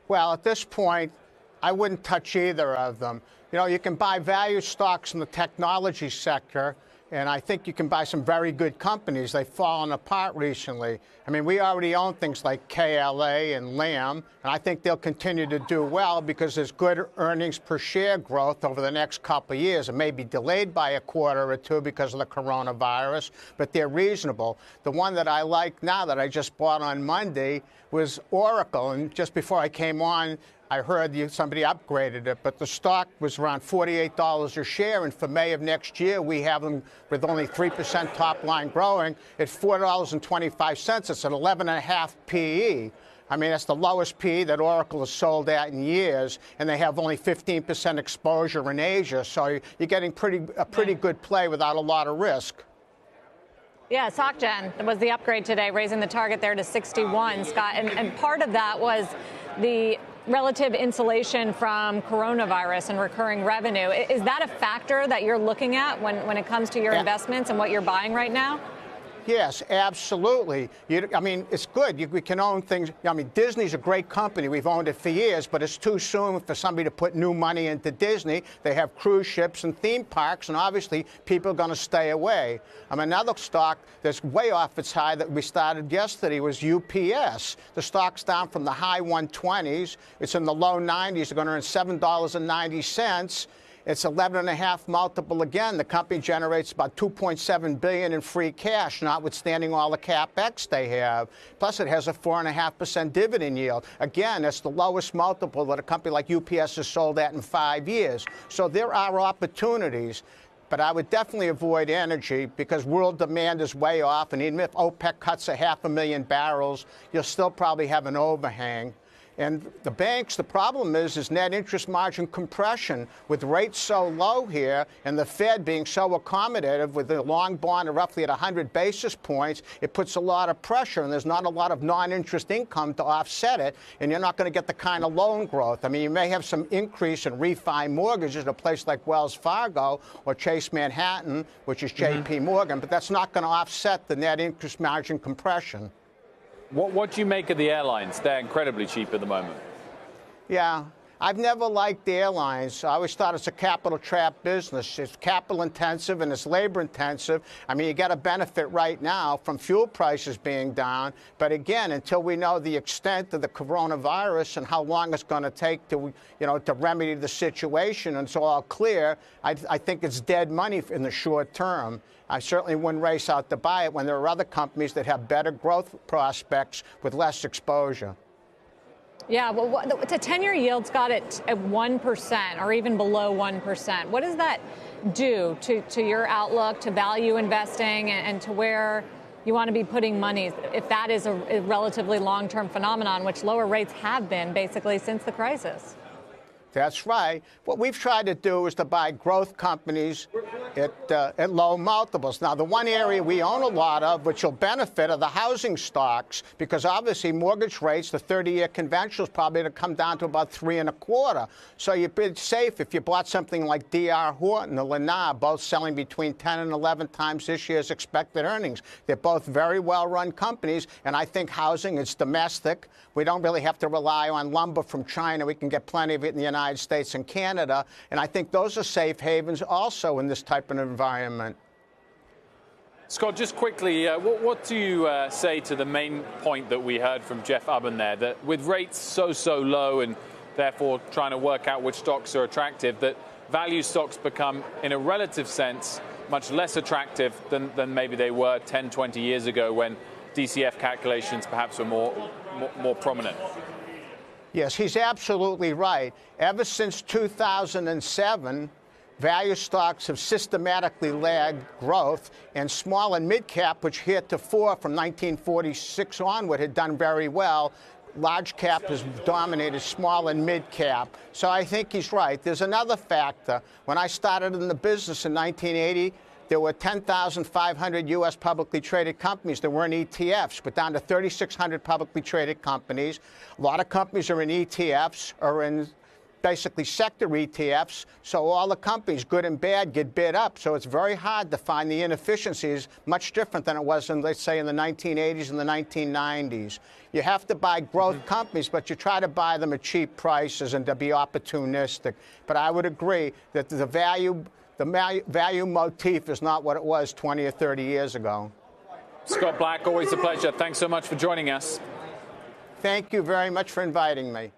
Well, at this point, I wouldn't touch either of them. You know, you can buy value stocks in the technology sector, and I think you can buy some very good companies. They've fallen apart recently. I mean, we already own things like KLA and Lam, and I think they'll continue to do well because there's good earnings per share growth over the next couple of years. It may be delayed by a quarter or two because of the coronavirus, but they're reasonable. The one that I like now that I just bought on Monday was Oracle, and just before I came on, I heard somebody upgraded it, but the stock was around $48 a share, and for May of next year, we have them with only 3% top line growing at $4.25. It's an 11.5 PE. I mean, that's the lowest PE that Oracle has sold at in years, and they have only 15% exposure in Asia, so you're getting a pretty good play without a lot of risk. Yeah, SocGen was the upgrade today, raising the target there to 61, Scott, and part of that was the relative insulation from coronavirus and recurring revenue. Is that a factor that you're looking at when it comes to your investments and what you're buying right now? Yes, absolutely. I mean, it's good. We can own things. I mean, Disney's a great company. We've owned it for years, but it's too soon for somebody to put new money into Disney. They have cruise ships and theme parks, and obviously people are going to stay away. Another stock that's way off its high that we started yesterday was UPS. The stock's down from the high 120s. It's in the low 90s. They're going to earn $7.90. It's 11.5 multiple again. The company generates about $2.7 billion in free cash, notwithstanding all the capex they have. Plus, it has a 4.5% dividend yield. Again, it's the lowest multiple that a company like UPS has sold at in 5 years. So there are opportunities. But I would definitely avoid energy because world demand is way off. And even if OPEC cuts 500,000 barrels, you'll still probably have an overhang. And the banks, the problem is net interest margin compression. With rates so low here and the Fed being so accommodative with the long bond roughly at 100 basis points, it puts a lot of pressure, and there's not a lot of non-interest income to offset it, and you're not going to get the kind of loan growth. I mean, you may have some increase in refi mortgages at a place like Wells Fargo or Chase Manhattan, which is JP Morgan, but that's not going to offset the net interest margin compression. What do you make of the airlines? They're incredibly cheap at the moment. Yeah, I've never liked the airlines. I always thought it's a capital trap business. It's capital intensive and it's labor intensive. I mean, you get a benefit right now from fuel prices being down. But again, until we know the extent of the coronavirus and how long it's going to take to, to remedy the situation and it's all clear, I think it's dead money in the short term. I certainly wouldn't race out to buy it when there are other companies that have better growth prospects with less exposure. Yeah, well, the 10-year yield's got it at 1% or even below 1%. What does that do to your outlook, to value investing, and to where you want to be putting money, if that is a relatively long-term phenomenon, which lower rates have been basically since the crisis? That's right. What we've tried to do is to buy growth companies at low multiples. Now, the one area we own a lot of, which will benefit, are the housing stocks, because obviously mortgage rates, the 30-year conventional is probably going to come down to about 3.25. So you'd be safe if you bought something like D.R. Horton or Lennar, both selling between 10 and 11 times this year's expected earnings. They're both very well-run companies, and I think housing is domestic. We don't really have to rely on lumber from China. We can get plenty of it in the United States and Canada, and I think those are safe havens also in this type of environment. Scott, just quickly, what do you say to the main point that we heard from Jeff Ubben there, that with rates so low and therefore trying to work out which stocks are attractive, that value stocks become, in a relative sense, much less attractive than maybe they were 10, 20 years ago when DCF calculations perhaps were more prominent? Yes, he's absolutely right. Ever since 2007, value stocks have systematically lagged growth, and small and mid-cap, which heretofore from 1946 onward had done very well, large cap has dominated small and mid-cap. So I think he's right. There's another factor. When I started in the business in 1980, there were 10,500 U.S. publicly traded companies that weren't ETFs. We're down to 3,600 publicly traded companies. A lot of companies are in ETFs or in basically sector ETFs, so all the companies, good and bad, get bid up. So it's very hard to find the inefficiencies, much different than it was in, let's say, in the 1980s and the 1990s. You have to buy growth companies, but you try to buy them at cheap prices and to be opportunistic. But I would agree that the value motif is not what it was 20 or 30 years ago. Scott Blac, always a pleasure. Thanks so much for joining us. Thank you very much for inviting me.